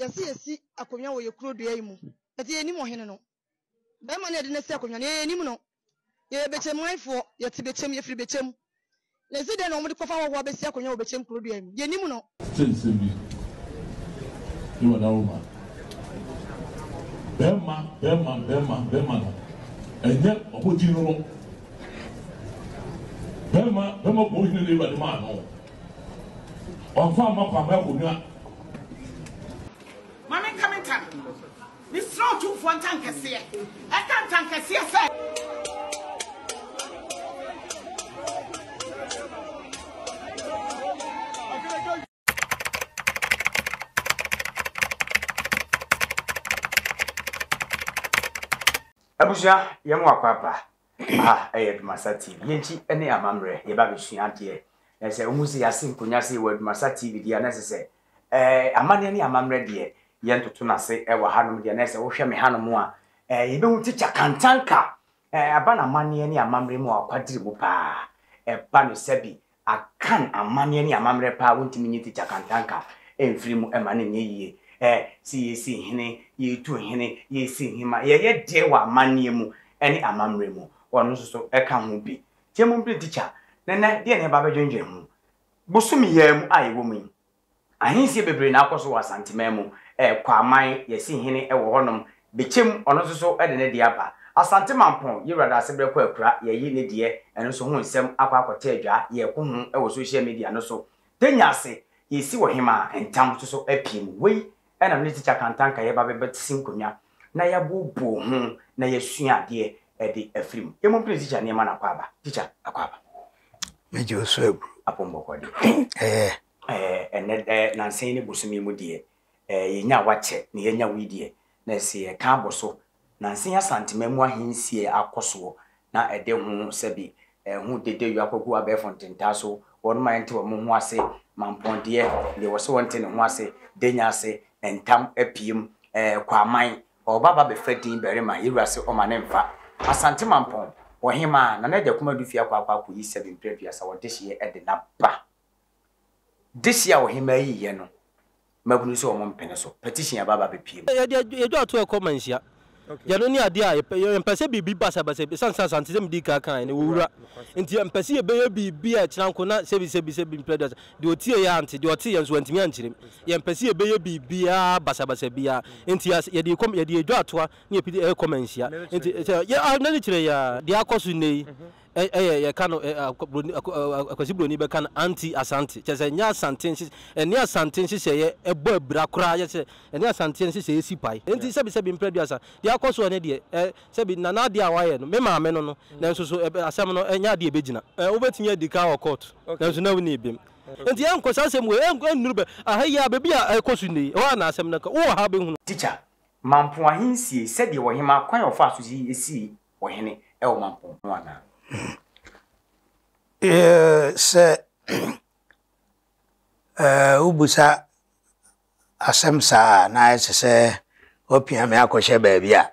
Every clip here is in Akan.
yesi akonya wo ye kuro dua yi mu eti eni mo hene no be ma na de na si akonya ne eni mu no ye bechem wanfo ye ti bechem ye firi bechem na si de no mo de kofa wo be si akonya wo bechem kuro dua yi mu ye eni mu no sensebi you na woman bema no enye oboji no bema ko hine le ba de ma no onfa ma kwa ma ko nwa Mami coming time. This strong two for tank here. I can't tank here, sir. Abuja yemu akwapa Edumasa TV yenchi ene amamre ye ba besua de na se omusi yase nkonya se Edumasa TV dia na se amane ne amamre de yentoto na se e wa hanom de na se wo hwe me hanom a ye be hu teacher kantanka aba na amane ne amamre mu akwadiri mu pa ba no sebi akan amane ne amamre pa wontimi nyi teacher kantanka emfiri mu ema ne nyeyie si hene ye tu hene ye si hima ye de wa amane mu ene amamre mu ono so e ka ho bi tiemu bi teacher nene de ne ba bedwenje hu bosumi yam ayi wo mu ahinsie bebre na akoso wa santememu kwaman yesi hene wo honom bechem ono so de ne de aba asantemampon yewrada asebre kwa akura yeyi ne de eno so hu nsem akwa akota adwa ye ko hu wo social media no so tenyase yesi wo hima entam so apim wei ena ne teacher kantanka ye ba bebetin konya na ya bobo hu na yesua de de afrim yemo teacher ne ma na kwaba teacher akwaba mejo so ebru apombo kwade nansen ne bosumi mu de yenya wache ne yenya widie na se ka boso nansen asantememu ahinsie akoso na ede hu sebi hu dede yu akogu abefontinta so won ma ente wo mu hu ase mamponde le wo so wonte ne hu ase denya ase entam apiem kwaman obaba be fadin berema yirase o ma ne mfa asantemampon wo hima na na de kuma du fia kwa yi 7 previa sa wo de hye ede na ba this year we hima yi no mabunu so mo mpene so petition ya baba bepiem ye do ato e komansia ya no ni ade a ye mpese bibi basa sansa ntem di ka kan ne wura nti mpese ye be bibi a kiranko na sebi predator de otie ya ante de otie yenso antimi ankirem ye mpese ye be bibi a basa bia nti ye de do ato ne ye komansia nti ye na ni kire ya de akoso nei ye kano akwasi broni be kan anti asante chese nya asante eni asante se ye ebo abra kra ye se eni asante se ye sipai enti sebi mpreduasa de akoso ne de sebi na de awaye no me maame no na nso so asem no enya de ebegina obetinya dika o court na nso na woni ebem enti en kosa asem we en nuru be ahaya bebi a ekosu ni wa na asem na ka wo ha be hu teacher mampo ahinsie se de wo hema kwan of aso esi wo hene e wo mampo no ana se ubusa asemsa na se opia me akoshe baabia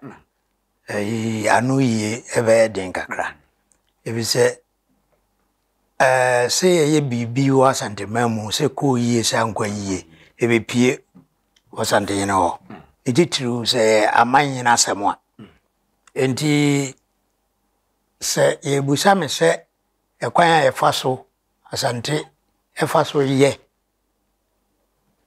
anu yi ebe den kakra ebi se ye bibi wa santemamu se ko yi se ankwa yi ebe pie wa santena ho etitru se amanyi na asemo enti se ye busa me se ekwanya efaso asante efaso ye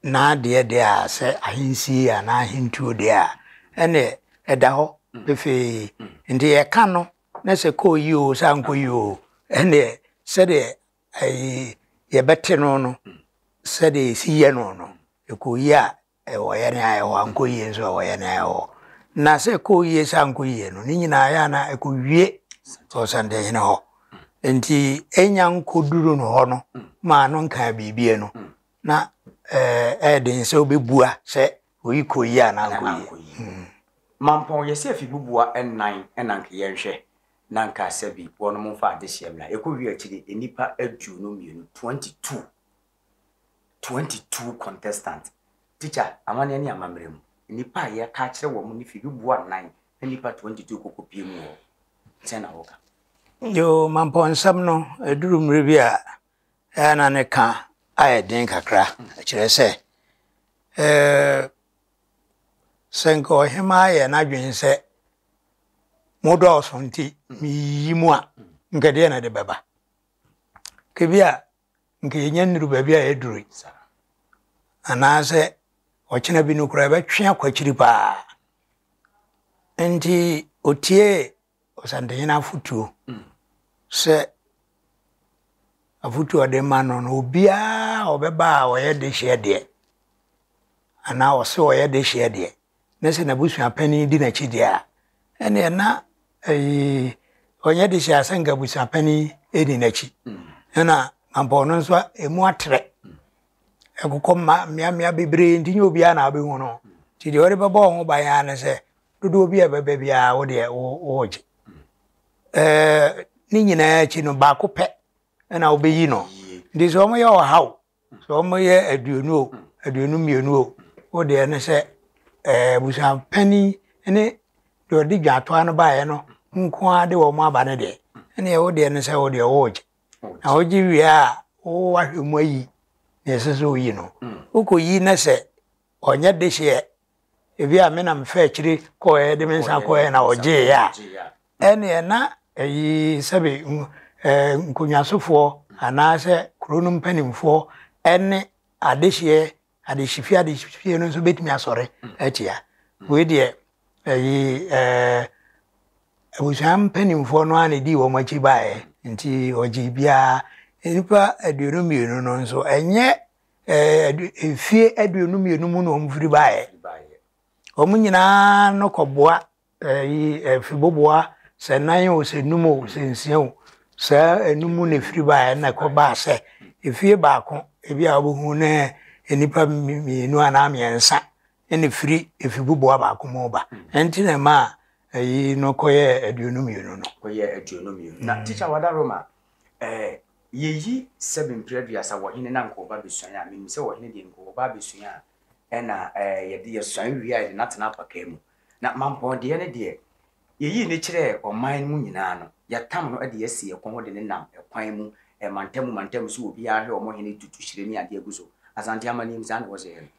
na de a se ahinsi ya na ahintuo de a ene eda ho befe ndi ye ka no na se ko yi o sa nko yi o ene se de ye bete no se de si ye no ko yi a wo ye na ye ho nko yi nso wo ye na ye ho na se ko yi sa nko yi no ni nyina ya na ko wie so sande yin ho enti enyan koduru no ho no ma no nka bibie no na den se obebua se oyikoyi anankoyi mampon ye se fibubua ennan enanke yenhwe nanka sabi wono mo fa de hyemla ekowi akiri enipa adu no mienu 22 contestant teacher amane ani amamrem enipa ye ka kire wo mo ni fibubua 9 enipa 22 kokopie mu wo tena woka yo mampon sam no eduru mrebi a na ne ka aye den kakra akire se senko hema ye na dwen se modo so nti mi mu a nkede na de beba kebia nke nya nuru ba bia eduru ana se ochina bi nukura ba twe akwachiri pa nti otie osande na futuo se afutuo de mano no bia obeba oye de hye ana ose oye de hye de na se na busu apani di na chidi a ene na onye de hye asenga busu apani edi na chi na ampo no so emu atre ekukoma mia bebre ndinyo bia na abehu no ti de ore bebo ho ba ya na se dodo bia bebe bia wo de oje ni nyina chi no ba ko pe na obeyi no ndi so mo ye o haw so mo ye aduonu mienu o de ne se busa pani ene do di gwato an ba ye no nko ade wo mo aba ne de ene wo de ne se wo de oje na oji wi a wo wa hwemu ayi na seso yi no ukoyi na se onye de hye ebi a me na mfa akiri ko e de mensa ko e na oje ya ene na eyi sebe nkunyasofo ana se kronum panimfo ene adehifie no so betimi asore atia we de eyi abusham panimfo no ane di wo machi bae nti oji bia enipa aduonu mienu no nso enye efie aduonu mienu mu no omfiri bae omunyina no koboa fiboboa se nan o se numo se nsian sa enumu ne firi bae na koba se efie baako ebi a obohu ne enipa mienu ana miensa ene firi efiboboa baako mo ba enti na ma no koye aduonu mienu no koye aduonu mienu na teacher wada Roma yeyi 7 period asa wo hene na nko ba besuan a memi se wo hene de nko ba besuan ena ye de yesuan wi a de natena apaka mu na mampo de ne de yeyi ne kire oman mu nyina no ya tam no ade yesi ye kon de ne nam ekwan mu mantam so obi a hwe omo hene tutu hire ni ade aguso asante amani mzan wo ze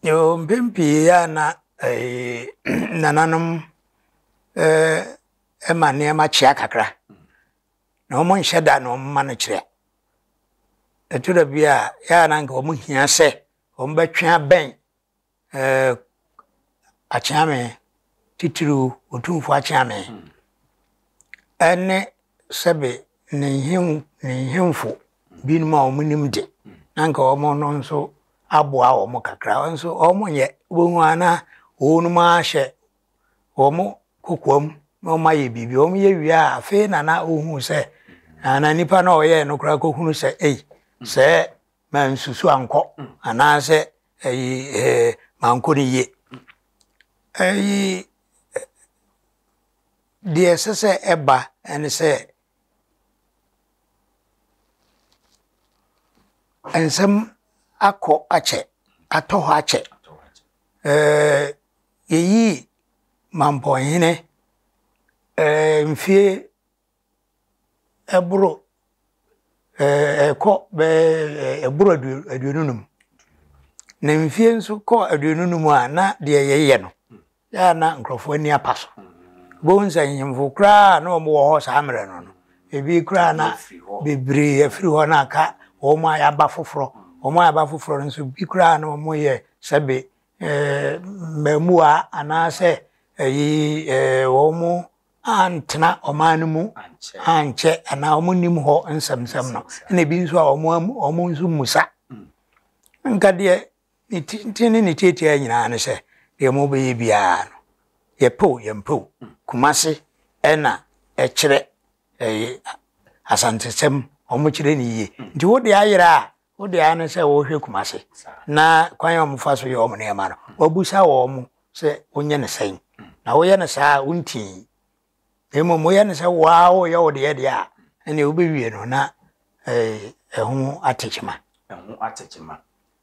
yo mpempi ya na nananom emane ma chia kakra na omo nheda na omo ma kire etura bia ya na nka omo hia se omo betwa ben achiame titiru otumfo achiame ene sebe ne himfo binuma omo nimde nanka omo no nso aboa omo kakra nso omo ye wohu ana onuma hye omo kokwam no maye bibi omo ye wi a fe na ohu se ana nipa na oye no kra kohunu se se man susu anko ana se manko ni ye die se eba ene se ensem akọ ache atoho ache yeyi mampo hene mfie eburo eko be eburo aduonunum na mfie nso ko aduonunum a na de yeye no ya na nkrofo ani apaso bonza nyimfo kra na omo wo ho sa amre no ebi kra na bebre afiri ho na aka omo ayaba foforo nso bi kra na omo ye sebe memua anase omo antena omanu mu anche ana omo nim ho nsem no na bi nso omo nso musa nka de ni tete anyina ne se de mo be bia no yempo kumase ena ekire asantesem omo kire ni ye nti wo de ayira wo de ane se wo hwe kumase na kwan omo faso ye omo ne ma no obusa wo omo se onye ne sen na wo ye ne sa unti emo mo ye ne se waawo ye wo de ye de a ene wo be wie no na ehu atechima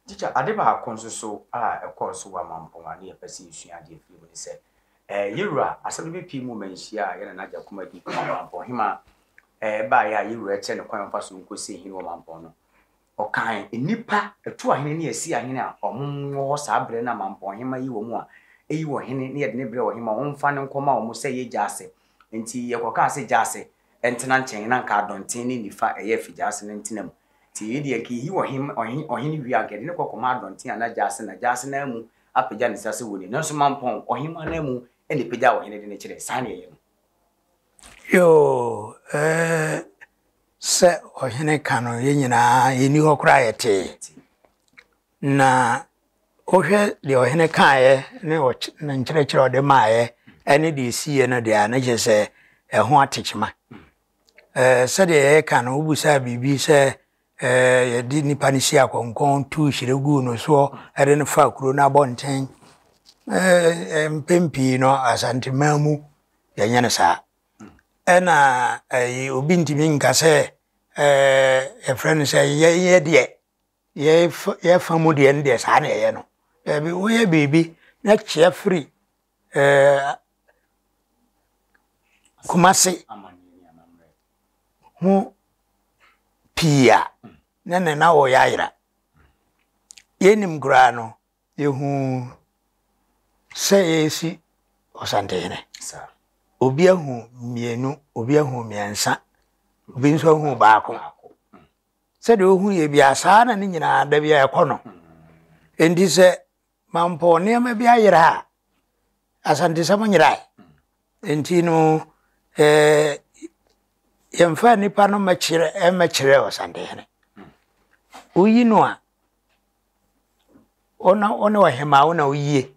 teacher adeba akonso so a ekoso wa mampoma ne yapasi sua de fi mu se yewura asem be pi mu manhia ye na naja kuma di mampoma hima ba ya yewura che ne kwan faso nkosi hin wo mampoma no okan enipa etu ahene ne asi ahene a omo wo sa abre na mampoma hima yi wo mu a eyi wo hene ne yɛde ne brɛ wo hema wo mfa ne nkɔma wo mo sɛ yɛ gyase nti yɛkɔka sɛ gyase ɛntena nkyɛn na nka adɔnten ne nifa ɛyɛ fi gyase ne ntenam ti yɛ deɛ ki yi wo hema ɔhene wi anka de ne kɔkɔma adɔnten ana gyase na mu apagya ne sase wɔ ni no so mampɔn ɔhema na mu ɛne pagya wo hene de ne kyerɛ saa ne yɛ no yo sɛ ɔhene ka no yɛ nyinaa yɛni hɔ koraa yɛte na ohwɛ deɛ ɔhene kaeɛ ne nkyerɛkyerɛ ɔde maeɛ ɛne deɛ ɛsiiɛ no deɛ a ne kyɛ sɛ ɛho atekyema sɛdeɛ yɛka no wobusaa biribi sɛ yɛde nnipa no si akɔnkɔn tu hyerɛ guu no soɔ ɛde no fa kuro no abɔnten mpɛmpii no asantema mu yɛnyɛ no saa ɛna obi ntimi nka sɛ yɛfrɛ no sɛ yɛyɛ deɛ yɛfa mu deɛ no deɛ saa na ɛyɛ no baabi woyɛ biribi na kyea firi Kumase ho pii a na wɔyɛ ayera yɛnim koraa no yɛhu sɛ yɛsi ɔsantehene obi ahu mmienu obi ahu mmiɛnsa obi nso ahu baako sɛdeɛ ohu yɛ bia saa na ne nyinaa da bia ɛkɔ no enti sɛ mampɔ nneɛma bi ayera a asantesɛm nyerae enti no yɛmfa nipa no mɛkyerɛ ɔsantehene oyi no a ɔne ɔhema wo na oyie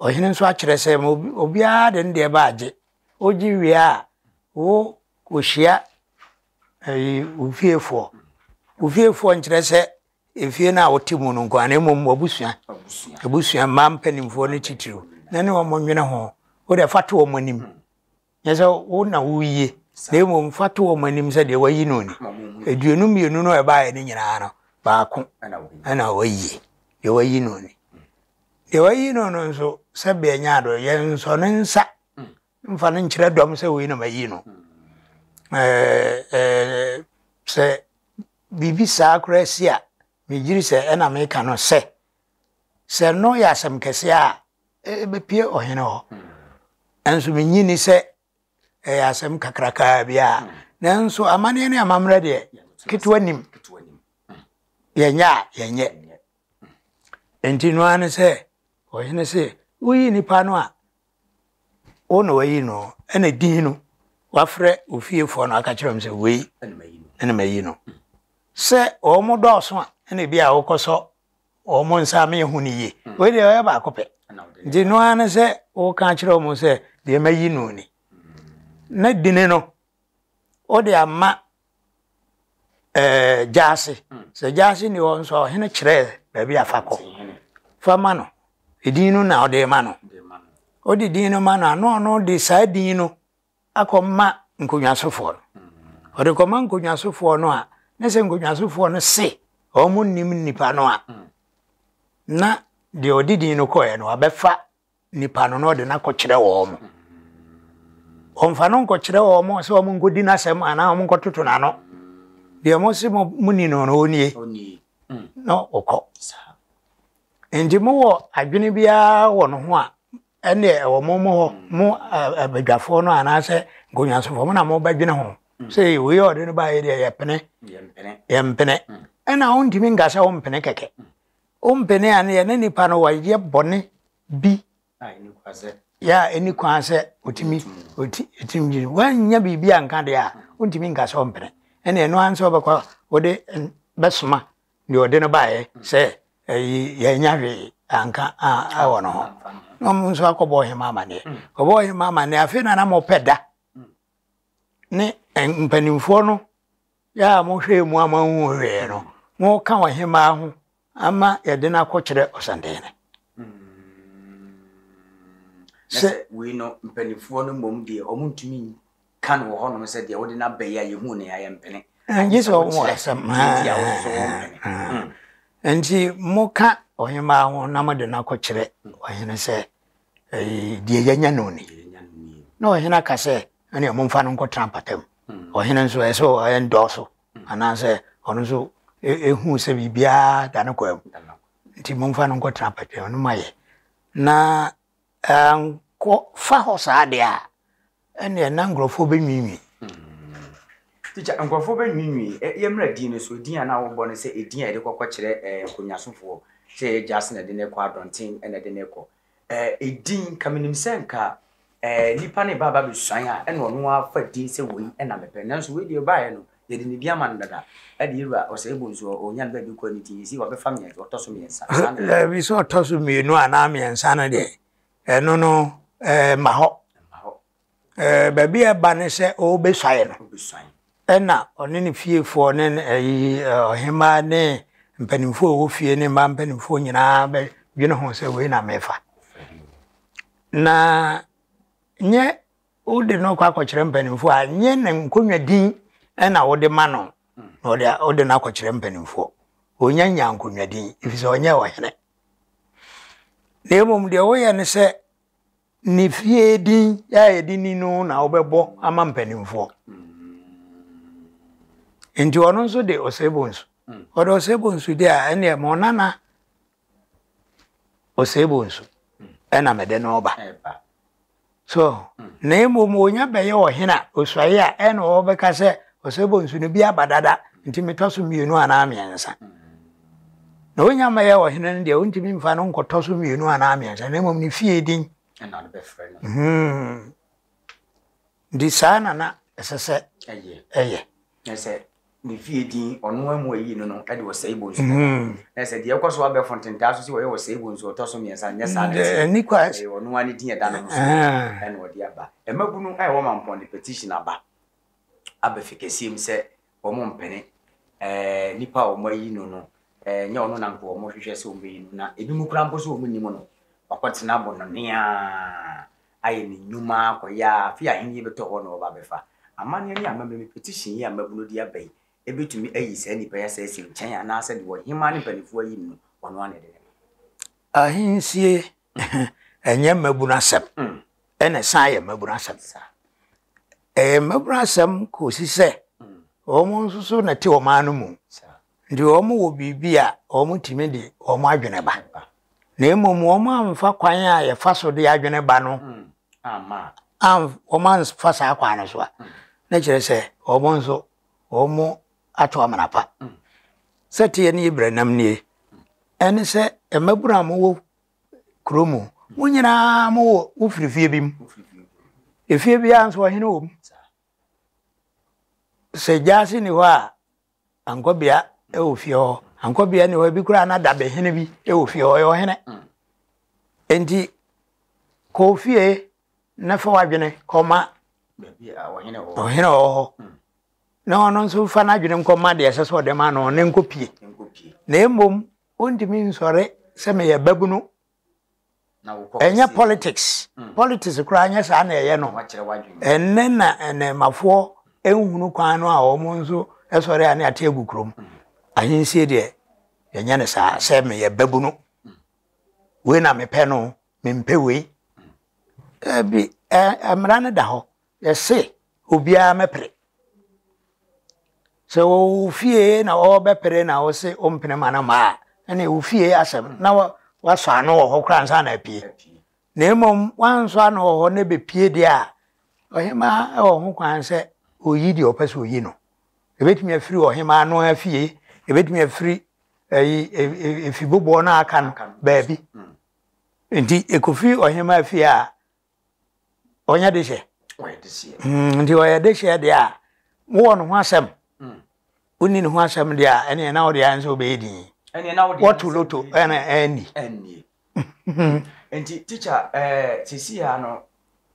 ɔhene nso akyerɛ sɛ obiara de ne deɛ baagye ogye wie a wo kohyia ofiefoɔ nkyerɛ sɛ efie no a wote mu no nkwa na mmom abusua mma mpanimfoɔ no titiriw na ne wɔn nwene ho wo de fa to wɔn anim nyɛ sɛ wo na woyie na mmom fa to wɔn anim sɛ deɛ wayi no ni aduonu mmienu no ɛbaeɛ no nyinaa no baako ɛna wayie deɛ wayi no ni deɛ wayi no no nso sɛ bɛnya do yɛn nso ne nsa mfa no nkyerɛ dɔm sɛ wei na mayi no sɛ biribi saa koraa si a megyiri sɛ ɛna meka no sɛ no yɛ asɛm kɛse a ɛbɛpie ɔhene hɔ ɛnso menyini sɛ ɛyɛ asɛm kakrakaa bi a nanso amanneɛ ne amammerɛ deɛ ketewa nim yɛnyɛ enti no ano sɛ ɔhene sɛ woyi nipa no a wo na wayi no ɛna din no wafrɛ ofiefoɔ no aka kyerɛ m sɛ wei ɛna mayi no sɛ ɔmo dɔɔso a ɛna bi a wokɔsɔ ɔmo nsa me hu ne yie wei deɛ ɔyɛ baako pɛ nti no ano sɛ woka kyerɛ ɔmo sɛ deɛ mayi no ni na dine no ɔde ama gyase sɛ gyase ni hɔ nso ɔhene kyerɛ baabi afa kɔ fa ma no edin no na ɔde ma no ɔde din no ma no ano ɔno de saa din no akɔma nkonnwasofoɔ no ɔde kɔma nkonnwasofoɔ no a ne sɛ nkonnwasofoɔ no se ɔmo nim nipa no a na deɛ ɔde din no kɔɛ no abɛfa nipa no na ɔde na kɔkyerɛ wɔn mo ɔmfa no nkɔkyerɛ wɔn mo sɛ ɔmo nkɔdi n'asɛm anaa ɔmo nkɔtoto n'ano deɛ mo se mo ni no onie na ɔkɔ nti mo wɔ adwene biara wɔ no ho a ɛne ɛwɔ mo hɔ mo abadwafoɔ no anaasɛ nkonnwasofoɔ mo na mo bɛdwene ho sɛ wei ɔde no baayɛ deɛ yɛmpene ɛna wontumi nka sɛ wompene kɛkɛ wompene a ne yɛne nipa no wɔyɛ bɔne bi yɛ ɛni kwan sɛ otimi wanya biribi anka deɛ a wontumi nka sɛ wompene ɛne ɛno ansɛ wobɛkɔ wode bɛsoma deɛ ɔde no baayɛ sɛ yɛnya hwee anka awɔ no ho na ɔmo nso akɔbɔ ɔhema amanneɛ afei na mɔpɛ da ne mpanimfoɔ no yɛ a mohwɛ mu ama hu hwee no moka ɔhema ho ama yɛde no akɔkyerɛ ɔsantehene sɛ wei no mpanimfoɔ no mmom deɛ ɔmo ntumi ka no wɔ hɔ nom sɛ deɛ wode no abɛyɛ a yɛhu ne ayɛ mpene gye sɛ ɔmo asɛm nti moka ɔhema ho na mode no akɔkyerɛ ɔhene sɛ deɛ yɛnya no ni na ɔhene aka sɛ ɛne momfa no nkɔtena mpatam ɔhene nso ɛsɛ ɔyɛ ndɔɔso anaasɛ ɔno nso ɛhu sɛ biribiara da no kɔam nti momfa no nkɔtena mpatam no mayɛ na ko fa ho saa de a ene na ngrofo benwinwi teacher nkrofo benwinwi yemra din no so din ana wo bo no se edin a de kokko kire konyasofo se Jason na de ne kwa Adontin ene de ne ko edin kaminim senka nipa ne baba besuan a ene ono afa din se woi ena mepe nanso we de bae no ye de ne bia man dada ade yira o se bonso onya ba bi ko ni tin si wo be fam ye otoso me nsa la bi so otoso me nu ana me nsa na de eno no ma ho ba bi e ba ne se o besuan no ena oni ne fiefo ne ohema ne mpanimfo wo fie ne ma mpanimfo nyina be dwene ho se we na mefa na nye ode no kwa akọkire mpanimfo a nye na nkonwa din ena wode ma no ode na akọkire mpanimfo onya nya nkonwa din ifise onye ohene na emom de wo ye ne se ni fie din ya edini no na obebo ama mpanimfo enti ono nso de osebonsu odo osebonsu de a ene mo nana osebonsu ena mede no ba so na emom onya beye ohena oswaye a ene obeka se osebonsu no bia badada nti metoso mienu ana amiensa na onya maye ohena no de ontimi mfa no nkotoso mienu ana amiensa na emom ni fie din ena no be frɛ di sana na esese eye ese ni fie din ono amu ayi no ade wo sei bonso ese de ekoso abe fontenta so si wo sei bonso otoso miensa nya sa na ni kwa ono ani din eda no so ene odi aba emagunu ai wo mampon de petition aba abefikesiem se wo mo mpene nipa wo mayi no nya ono na nko wo mo hwehwe se wo mayi no na ebi mu kura mpo so wo munnim no wakotena bo no nia aye ni nyuma koya fi ahenye beto ho no ba befa amane ni amame petition yi amabunu di abai ebetumi ayi se nipa ya se sim chen ya na ase de wo hima ni panifo ayi no wono ane de ahinsie enye mabunu asem ene san ye mabunu asem mabunu asem ko sise omo nsusu na te o ma no mu ndi omo wo bibia omo timi de omo adwene ba na emom omo amfa kwan a ye fa so de adwene ba no omo amfa sa kwan no so a na kire se omo nso omo ato amanapa sete ne ibranam nie ene se emabura mo wo kromu munyina mo wo firifie bim efie bia nso ohene wo se jasi ni ho a ankobia e ofie ho ankobia ni ho bi kura na dabe hene bi e ofie ho yo hene enti ko fie na fa wadwene koma bia ohene ho na ono nso fa na adwene nkoma de ese so de ma no ne nkopie na emom ondimi nsore se me ye babunu na wo enya politics politics kura anya sa na eye no enne na ene mafo enhunu kwan no a omo nso esore ane ate agukrom ahinsie de enya ne sa se me ye babunu we na me pe no me mpe we bi amra ne da ho ye se obia mepre so ufie na obepere na wo se ompene mana ma ene ufie asem na waso ano ho kra nsa na pie na emom wanso ano ho ne be pie de a ohema ho kwan se oyi de opese oyi no ebetimi afiri ohema ano afie ebetimi afiri efibobo na aka no baabi nti ekofi ohema afie a onya de hye nti oya de hye de a wo no ho asem uni no ho asem de a ene na wo de anso be di ene na wo de what loto ene enti teacher sisi ya no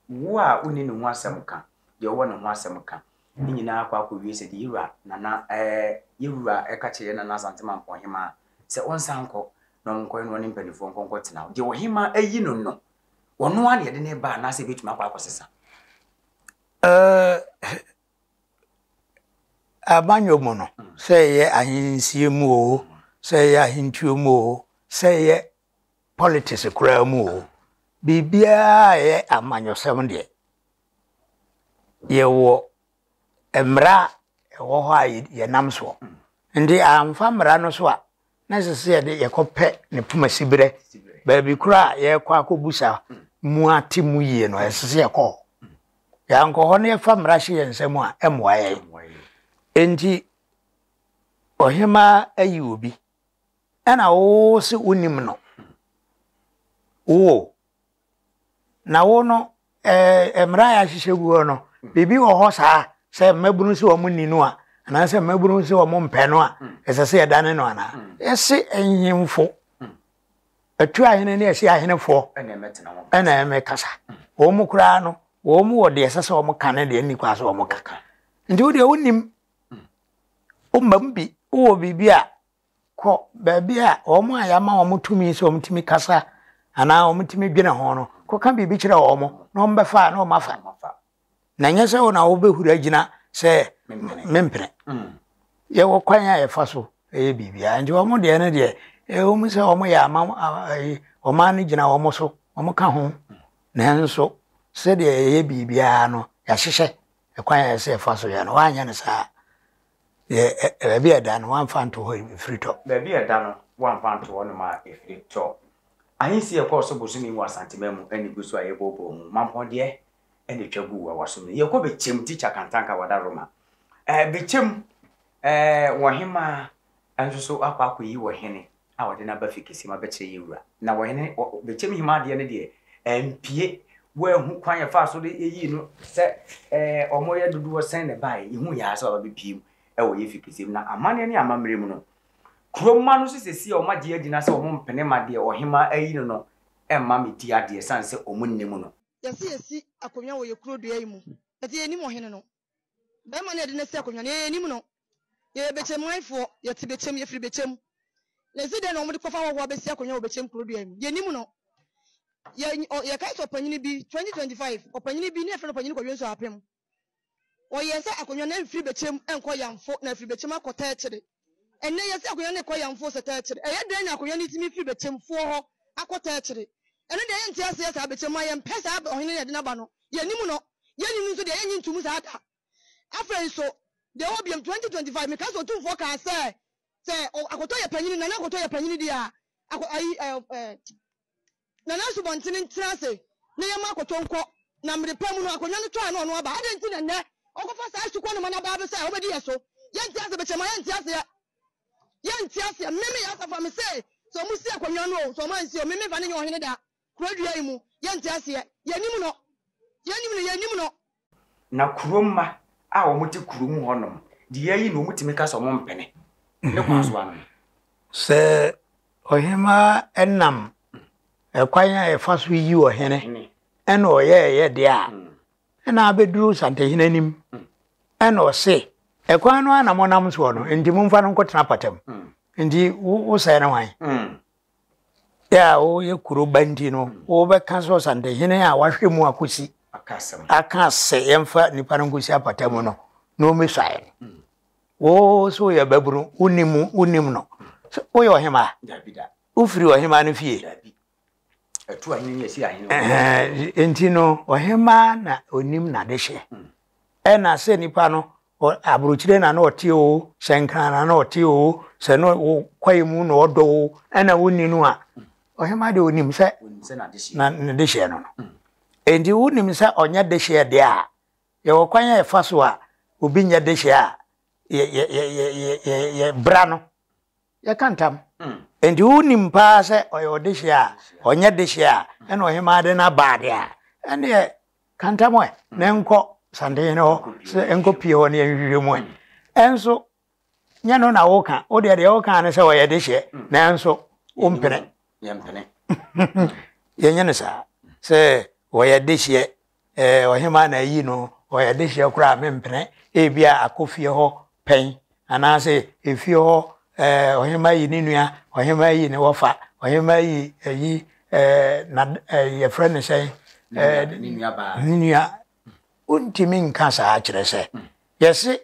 wo a uni no ho asem ka de wo no ho asem ka ni nyina akwa akwa se de yura na yura eka kire na asantema mpohema se onsanko no nko no ne mpanifo nkonko tena de wo hima ayi no no wono ane de ne ba na se betuma akwa akosesa abanyo mo no se ye ahinsie mu o se ye ahintuo mu o se ye politics kura mu o bibia ye amanyosem de ye wo emra wo ho ye nam so ndi amfa mra no so a na sese ye de ye kope ne puma sibire baby kura ye kwa kobusa mu ati mu yie no esese ye ko ya nko ho ne fa mrahye ye nsem a emwa ye enti ohima ayi obi ana wo se unim no wo na wo no emra ya hihye guo no bibi wo ho saa se mabunu se wo munni no a na se mabunu se wo mpɛ no a esese ye dane no ana ese enyimfo atu ahene ne ese ahene fo ena emekasa wo mu kura no wo mu wo de esese wo mu kane de ni kwa so wo mu kaka ndi wo de wonim o mambi o bibia ko babia o mu ayama wo mutumi so mutumi kasa ana wo mutumi dwene ho no ko kan bibi kire wo mo no mbefa na o mafa na nyese wo na wo behura gina se mempene ye wo kwan ya efa so e bibia ndi wo mu de ne de o mu se wo mu ya ama o ma ne gina wo mo so wo mu ka ho na nso se de ye bibia no ya hyehye e kwan ya se efa so ya no wa anya ne sa baby ada no wan fan to ho frito baby ada no wan fan to no ma frito ayin si e ko so bosumi mu asantemam ani gusu aye bobo mu mampode ene twagu wa waso ye ko be chem teacher kantanka wada roma be chem wo hema anso so akwa yi wo hene a wode na ba fikisi ma be che yewura na wo hene be chem hima de ne de empie wo hu kwan ya fa so de yi no se omo ye dudu wo sen ne bai yi hu ya so ba be piem ewo ye fikisim na amane ne amamre mu no kroma no sesesi o magye adina se o mo mpene made o hema ayi no emma meti ade sanse o munnem no yesi akonwa wo ye kuro dua yi mu eti enim ohene no be ma ne de ne se akonwa ne enim no ye bechem waifo ye ti bechem ye firi bechem le si de no mo de kofa wo be si akonwa wo bechem kuro dua yi mu ye enim no ye kai so panyini bi 2025 opanyini bi ne efre no panyini ko yenso apem o yense akonwa na mfiri bechem enko yamfo na firi bechem akota ekire enne yesi akonwa ne ko yamfo seta ekire eye de nya akonwa ne timi firi bechem fo ho akota ekire ene de ye ntia se ya bechem ayem pesa ohene ne de na ba no ye nim no ye nim so de ye nyintum sa aka afren so de obiam 2025 me ka so tumfo ka se akoto ye panyini na akoto ye panyini dia na so bontene ntrase ne ye ma akoto nko na mre pam no akonwa ne to ano no ba ade nti na ne okofa sa asukwo no mana ba be sa obedi yeso ye ntia se bechem ye ntia se meme ya safa me se so mu si akonwa no so man si o meme fa ne ohene da kurodua yi mu ye ntia se ye nim no na kuroma a wo muti kurum honom di yayi no mutimi ka so mo mpene ne kwaso anu se ohema enam ekwanya efaso yi ohene ena oye de a ena abeduru santehina anim ena ose ekwan no anamonam so no ndi mumfa no nkotena patam ndi wo sai na wan ya o ye kuro bandi no wo be kan so santehina a wahwe mu akosi akase yemfa nipa no ngosi apatam no no me sai wo so ya baburu unim no o yo hema dabida ufiri ohema no fie atu ahini yesi ahini enti no ohema na onim na dehye ena se nipa no abrochire na otie o senkana na otie o se no kwaimu na odo ena woni no a ohema de onim se na dehye no enti wonim se onya dehye de a ye wokwanya efaso a obi nya dehye a ye brano ye kantam enti wonim pa se oyo dehye a onya dehye a ena ohema de na baade a ene kantam we na enko sande no se enko pie ho ne enhwehwe mu enso nya no na woka o de woka ne se oye dehye na enso ompene yempene ye nya ne sa se oye dehye ohema na yi no oye dehye kura mempene ebia akofie ho pen anase efie ho ohema yi ni nua ohema yi ne wofa ohema yi na ye friend say ni nua untimi nka sa akire se yesi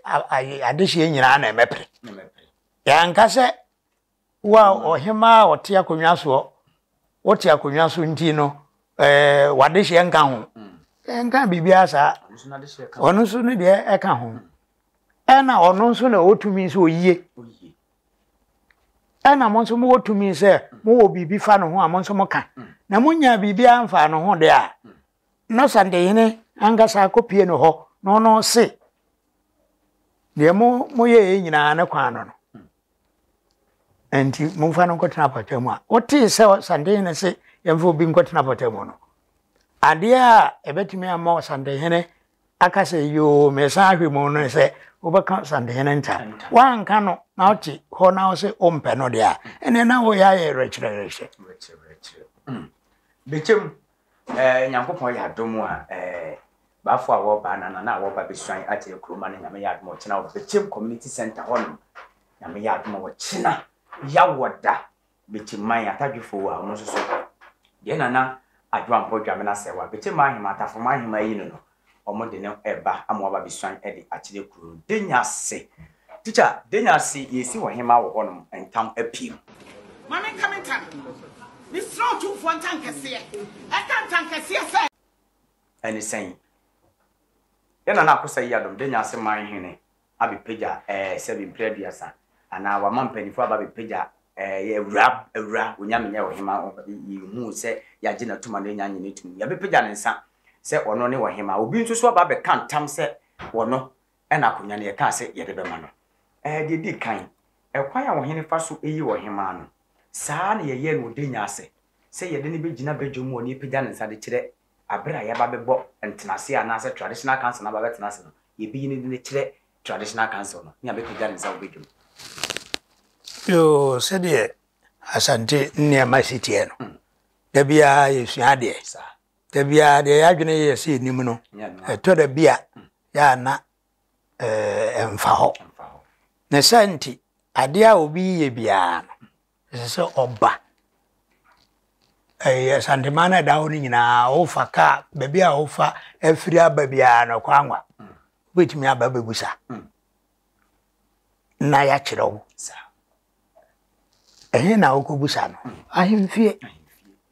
adehye nyina na emepre ya nka se wa ohema ote akonwa so ote akonwa so nti no wadehye nka ho nka bibia sa onu so ne de eka ho ena onu so na otumi so oyie ana mo nso mo tumi se mo wo bibi fa no ho a mo nso mo ka na mo nya bibi amfa no ho de a no Sunday hene angasa kopie no ho no se de mo ye nyina na kwa no enti mo fa no kotena patamu a oti se Sunday hene se yemfo bi nkotena patamu no ade a ebetimi ama Sunday hene aka se yo mesa ahwe mo no se obeka Sunday hene nta wanka no na oti ho na o se ompe no de a ene na wo ya ye rechire bechem nyankopon ya domu a bafo a wo ba na wo ba besuan ate kroma na nyame ya domu china wo bechem community center hon nyame ya domu wo china ya woda bechem man atadwefo a no so ye na adwampo dwame na sewa bechem ahima atafo mahima yi no omode ne eba amwa ba besuan ede akire kuro denyase teacher denyase yesi wo hima wo honom entam apim mama kamintan ni strong to for tankese eka tankese se ani sen yana na akosa yi adom denyase man hene abepeja sebi preduasa ana wa mampanifo abepeja ewra onyame wo hima hu se ya gina tuma no nya nyine tum ya bepeja ne nsa se ono ne wo hima obi nso so aba be kan tam se wono ena akonya ne ka se ye de be ma no de di kan ekwan ya wo hene fa so eyi wo hima no saa ne ye no denyase se ye de ne be gina bedwom oni peja ne nsa de kire abra ya ba bebo entenase ana se traditional council na ba betenase no ye bi ne de kire traditional council no nya be peja ne nsa bedwom yo se de asante ne ma sitie no da bia yesua de da bia de ya dwene ye se nim no to da bia ya na emfa ho ne santi ade a obi ye bia no se oba asante mana da ho ni nyina ofa ka ba bia ofa afiri aba bia no kwanwa betimi aba bebusa na ya kire wo na okobusa no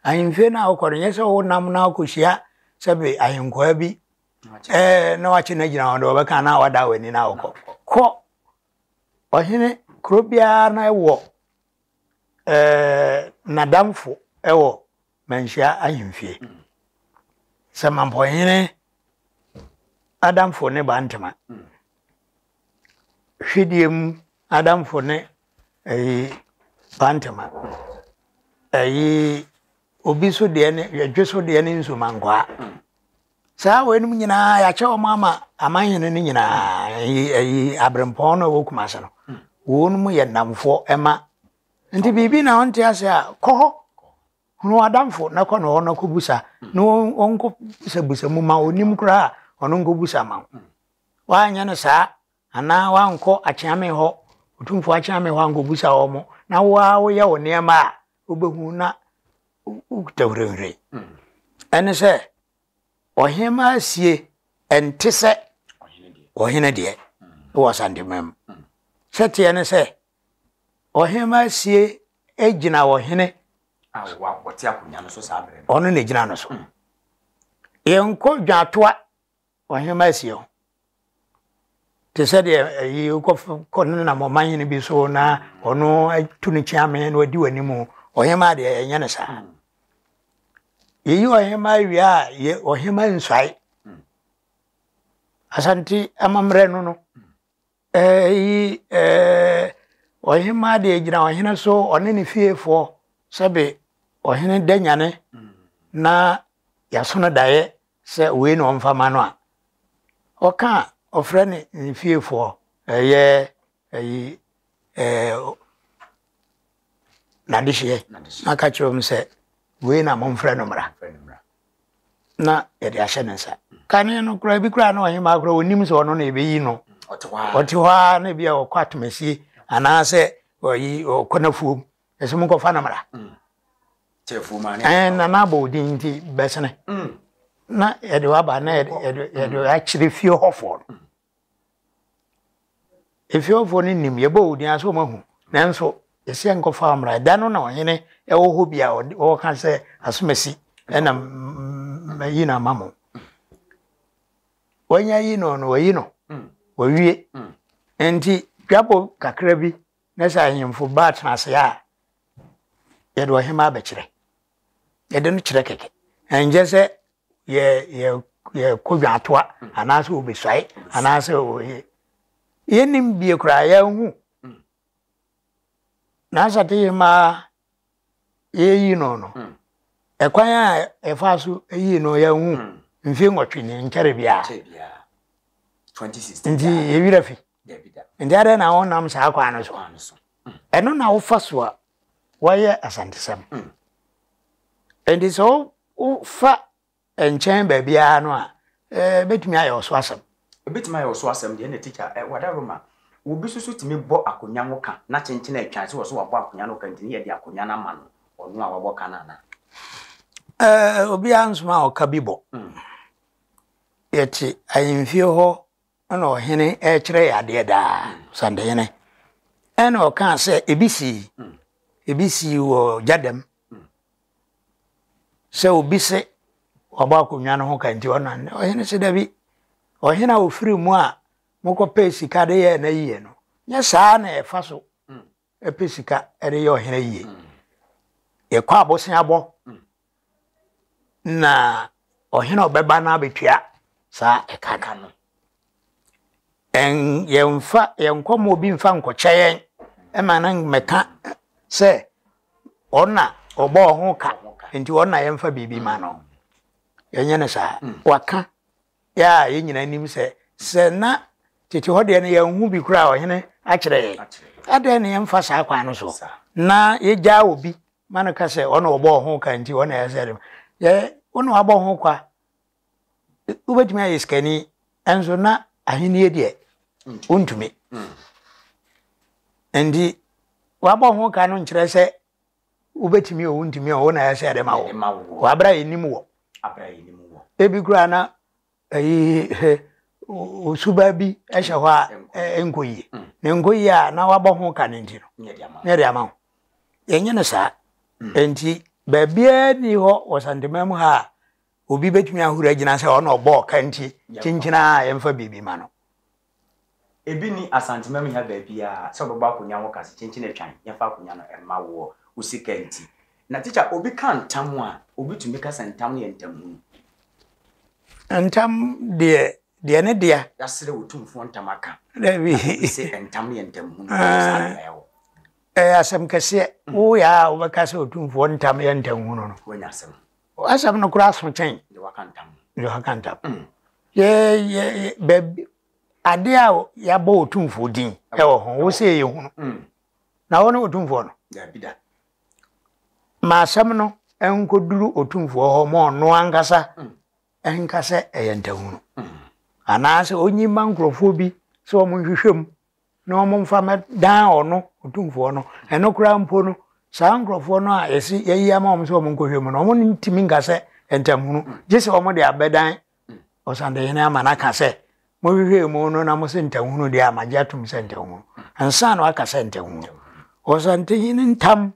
ahimfie na okoro nyese wo nam na okohia sebe ahinkwa bi na wache na gina wodo beka na wada wani na okọ ko ohene krobia na ewo nadamfo ewo manhia ahimfie samampo hene adamfo ne bantama hwediem adamfo ne bantama obi so de ne yadweso de ne nso mankwa saa wenum nyina ya che o mama amanyene ne nyina abrempon no wokumase no wonum ye namfo ema nti bibi na onte ase a ko hono adamfo na ko no ono kobusa no onko busa mu ma onim kura ono nko busa ma wa anya no saa ana wa nko acheame ho otumfo acheame ho anko busa omo na wa wo ye onema obehu na utawrenre ene se ohema sie ente se ohene de wo sandemam sete ene se ohema sie ejina ohene awa wote akonya no so sabre ono ne jina no so enko dwatoa ohema sie o te se de yi ko na moman ne bi so na ono atuni chiame no adi wanimu ohema de enye ne sa yeyi ohema wia ye ohema nswai asanti amamre no ohema de ejina ohene so one ne fiefo sebe ohene danyane na yasono dae se we no mfama no a oka ofre ne fiefo na dihye na ka chirom se we na momfre no mra na yede ahye nensa kane no kura bi kura na ohema kura onim se ono na ebeyi no otiwa na bia okwatomasi ana se oyi okonafuom esum ko fa na mra tefu mani na bo dinti besene na yede wa ba na yede akire fie hofo efie hofo ni nim ye bo odin aso mahu nanso ese nko fa mra da no na ohene ewo ho bia o kan se asomasi na mayi na mamo wanya yi no wayi no wawie enti dwapo kakra bi na sa himfo bat na se ya ye do hema be kire ye de no kire keke enje se ye kodwa atoa anaso obesai anaso ye nim bie kura ya hu na sate ma ye yi no ekwan a efa so yi no ya hu mfi nwotwe ni nkere bia 2016 ndi ye wira fi ndi ada na wonam sa akwa no so eno na wo fa so a waye asantesem ndi so wo fa enchen ba bia no a betumi aye oso asem betumi aye oso asem de na teacher whatever ma wo bi susu timi bo akonya nwoka na chenchen atwa se wo so wabo akonya no kan tini ye de akonya na ma no onu a wabo kana na obi ansuma o kabibo yeti ayimfie ho na ohene e kire yade da sande yene ena o kan se ebisi wo jadem se obise wabo akonya no ho kan ti ona ohene se dabi ohene a ofiri mu a moko pesika de ye na yiye no nya saa na e fa so e pesika e de ye ohene yiye ye kwa abosen abo na ohene obeba na betua sa e kaka no en ye mfa ye nkomo obi mfa nkocheyen e ma na meka se ona obo ho ka enti ona ye mfa bibi ma no yenye ne sa waka ya ye nyina nim se na tete hode ne ye hu bi kura ohene a kire ye ade ne ye mfa sa akwa no so na ye ja obi mana ka se ona obo ho ka enti ona ye se ye ona abo ho kwa ubetimi ayi skani enzo na ahini de untumi endi wabo ho ka no nkire se ubetimi o untumi o na ya se de mawo wabra yinimu wo ebi kura na ayi osuba bi ehye ho a enkoyi ne nkoyi a na wabo ho ka ne ntino ne de amawo yenye ne sa enti babia ni ho wasandemam ha obi betumi ahura gina se ona obo kanti kinchina yemfa bibi ma no ebi ni asantemam ha babia se obo akonya wo kase kinchina atwan yemfa akonya no ema wo usikanti na teacher obi kan tam a obi tumi kasa ntam ne ntam ntam de ne dia yasere wotumfo ntam aka dabi se ntam ne ntam asam kase wo ya wo kase otumfo ntam ye ntam hu no wonya asem asam no kura so chen de wakantam ye baby ade a ya bo otumfo din e wo ho wo se ye hu na wo no otumfo no da bida ma asam no enkoduru otumfo ho mo no ankasa enkase eye ntam hu ana se onyima nkrofo bi se o mo hwehwem na o mo mfa me dan ono otumfo no eno kura mpo no sa nkrofo no a yesi yeyi ama o mo se o mo nkohwem no o mo ntimi ngase entam hu jese o mo de abedan o sande yene ama na kase mo hwehwem no na mo se entam hu de ama jatum se entam hu ansa no aka se entam hu o sande yene ntam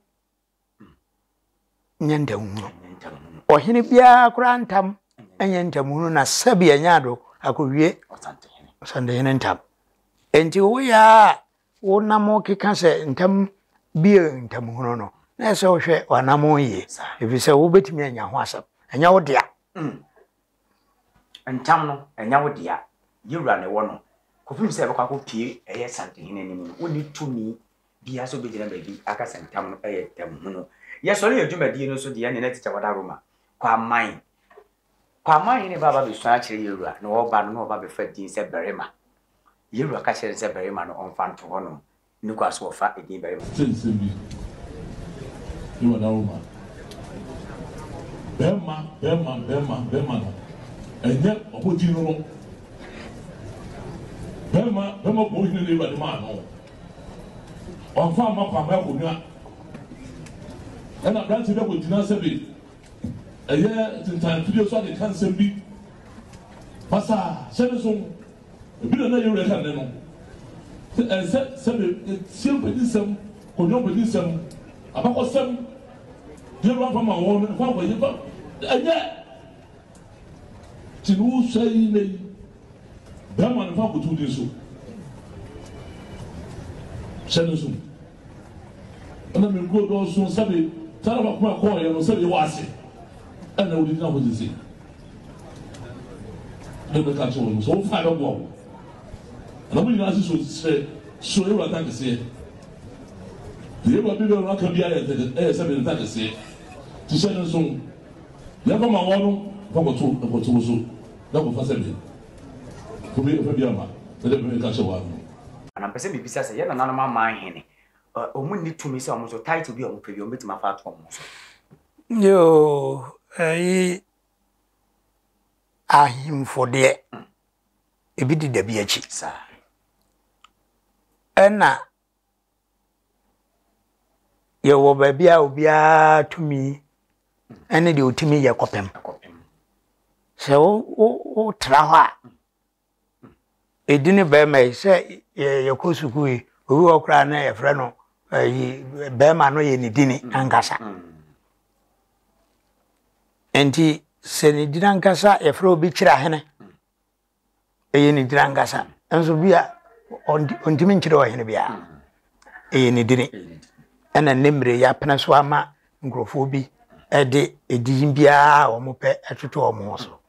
nyentam hu o hini bia kura ntam enyentam hu na sabi anyado akowie o sande yene ntam enti wo ya wo namo keka se ntam bia ntam hu no na se wo hwe wanamo yi ebi se wo betimi anya ho asem anya wo dia ntam no anya wo dia yewura ne wo no kofim se bekwa ko pie eye santehene ni mu woni tumi bia so begina baby aka santam no eye tam hu no yesori adwumadi no so dia ne na teacher wada roma kwa man ne baba be so a kire yewura ne wo ba no ba be fa din se berema yewura ka kire se berema no onfa nto ho no ni kwa so fa edin berema sensebi ni wada roma bema no enye obodi no bema ko hine le ba de ma no onfa ma kwa ma ko nua ena branch be ko dina sebe eye tintan video so de kan sembi pasa sebe so ebi na yewure kan ne no sebe simple disem ko nyo be disem abako sem yewura fa ma wo fa ko yifa eye tinu sai ne bema no fa ko tu de so sebe so ana me go do so sebe Tell about my call, you know, say you was it. And I would not what you see. Let me catch on. So, 5 of 1. And I mean, as you say, so you are trying to say. The ever people not can be a 7 that to say. To say so. You have my one, about 2, about 2 so. That will pass me. To be a Fabiama. Let me catch one. And I'm perceiving besides a young man, my henny. Omu need to miss almost so tight to be on preview meeting my fat almost. Yo, him for the a bit the BH, sir. And now, you will be to me, and it will to me your copy. So, Trawa. It didn't bear me, say, your Kosukui, who will cry a friend. Bema no ye ni dini ankasa enti se ni dini ankasa e fro bi kira hene ye ni dini ankasa enso bia ontimi nkire o hene bia ye ni dini ena nemre ya pena so ama nkrofo bi e de edin bia o mo pe atoto o mo so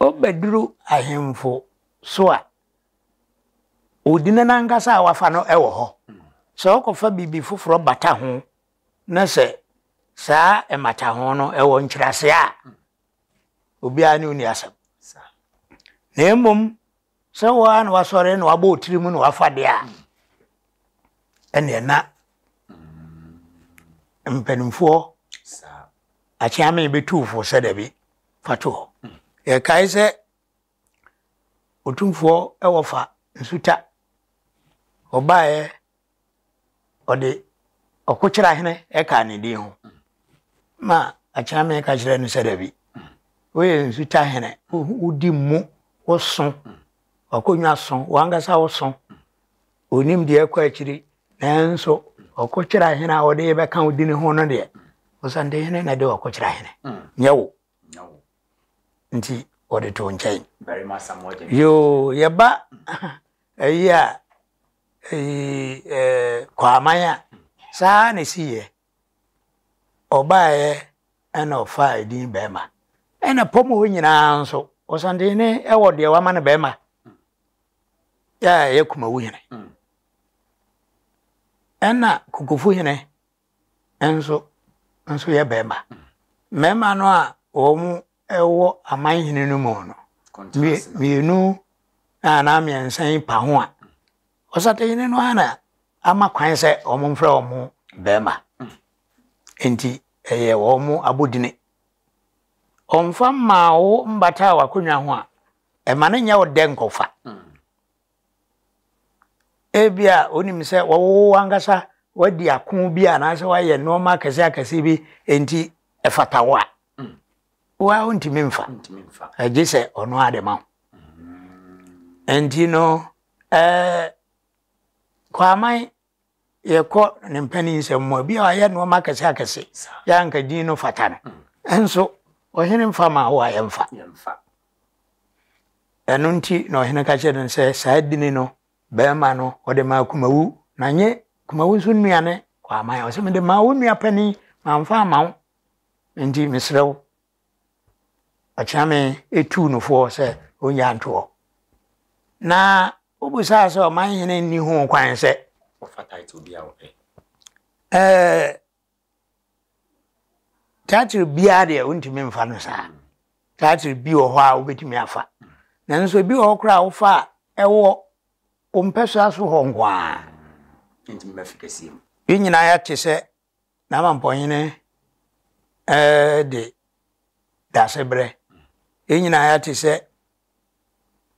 obeduru ahemfo so a odina nankasa wafa no e wo ho so ko fa bibi foforo bata ho na se saa e mata ho no e wo nkyirase a obi ani uni asam na emom so wa na wasore na waba otirimu na wafa de a ene na mpanimfo achiame betufo sedabi fato e kai se otumfo e wofa nsuta obae ode okochira hene e ka ne di ho ma achame ka chira ne sedabi we nsuta hene udi mu woso okonwa so wangasa woso onim de akwa achiri nanso okochira hene a ode be kan udi ne ho no de osande hene na de okochira hene nyawo nti ode to nchen very much more yo yeba eya kwa maya saa ne siye obae ena ofa edin bema ena pomo ho nyina nso osande ne ewo de wa ma ne bema ya yakuma wo hene ena kukufu hene enso ya bema mema no a omu ewo aman hene no mo no mienu na miensan pa ho a osate hene no ana ama kwan se omumfra omu bema enti eye omu abodine omfa ma wo mbata wakonwa ho a e mane nya wo denkofa ebia onim se wo wangasa wadi akon bi ana se waye no ma akase bi enti efatawa wa ontimi mfa agise ono ade ma enti no kwa mai yeko ne mpani nsemo bi aye no ma akase ya nka din no fatana enso ohene mfa ma wa yemfa enunti no ohene ka chere nse saadini no bema no ode ma kumawu na nye kumawu so nuane kwa mai o se me de ma wo nua pani ma mfa ma wo enti misrew achame etu no fo se onya nto na obusa se o man hene ni hu kwan se ofata ito bia wo teacher bia de ontimi mfa no sa teacher bi wo ho a obetimi afa nanso bi wo kra wo fa ewo ompeso aso ho ngwa intimi mafikasi nyina ya tese na mamponyene de dasebre nyina ya tese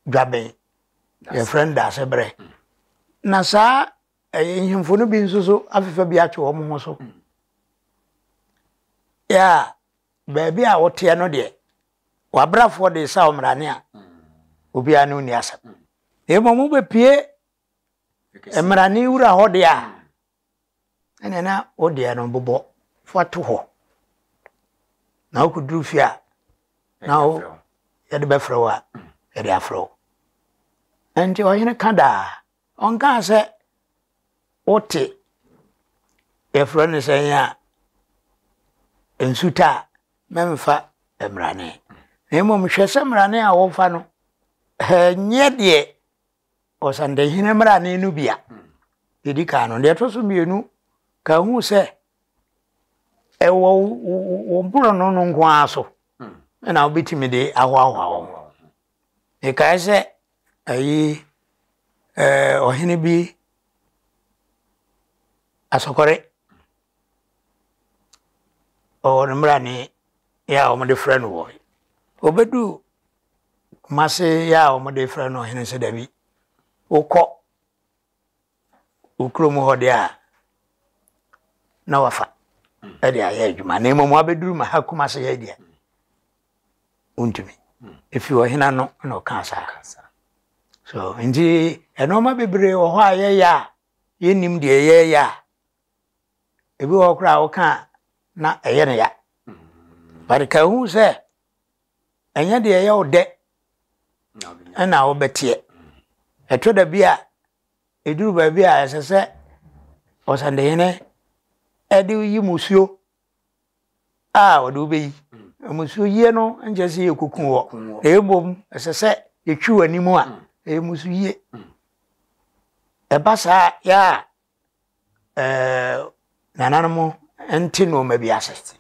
dwaben ye friend dasebre na sa ehimfo no bi nsoso afefa bi atwe wo mo so ya baby a wote no de wabrafo de sa omrane a obi anu ni asa emo be pie emrane wura ho de a ene na ode no bobo fato ho na okuduru fia na o yede be frowa yede afro enti o yene kada onka se ote efro ne senya ensuta memfa emrane emo mhwese mrane a wofa no nye de osande hine mrane no bia dedika no de to so mienu ka hu se wo buro no no nko aso na obetimi de ahwaahwa wo e kai se ayi ohene bi asokore o mrane ya o de friend wo obedu mase ya o de friend no hene se dabi ukọ ukromu hode a na wafa ade aye adwuma na emo mo abeduru ma hakuma se ya dia untumi efi o hina no na o kan sa so ndi eno ma bebre o ho aye ya yenim de ye ya ebi wo kra o kan na eye ne ya barika hu se enya de ye o de na o betie eto da bia eduru ba bia sese osande hene edi yi musuo odu be musuo ye no nje se yekukun wo ebom sese yetwi animu a musuo ye ebasa ya nananmo enti no ma bi asese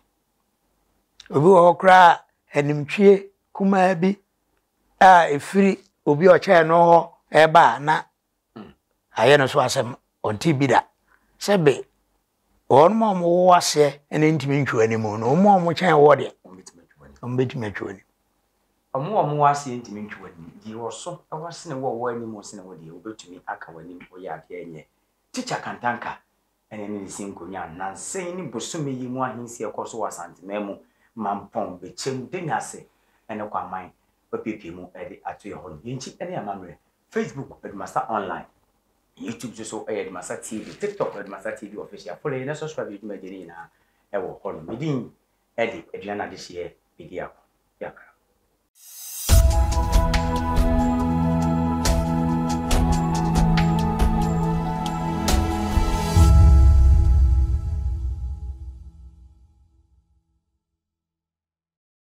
obi wo kra animtwie kuma bi efiri obi o che no ho eba na aye no so asem onti bida sebe on mo wase ene ntimi ntwa ni mu no mo chen wo de ombetimi atwa ni omo wase ntimi ntwa ni di wo so awase ne wo ani mo se ne wo de obetumi aka wani mo ya de enye ticha kantanka ene ne sinkonya nansen ni bosome yi mu ahensi ekoso wasante memu mampon bechem denyase ene kwa man opepe mu ede ato ye hon yinchi ene amamre Facebook Edmasa online YouTube so Edmasa TV TikTok Edmasa TV official follow na subscribe to my na e wo hon medin ede eduana de hye bidia yakra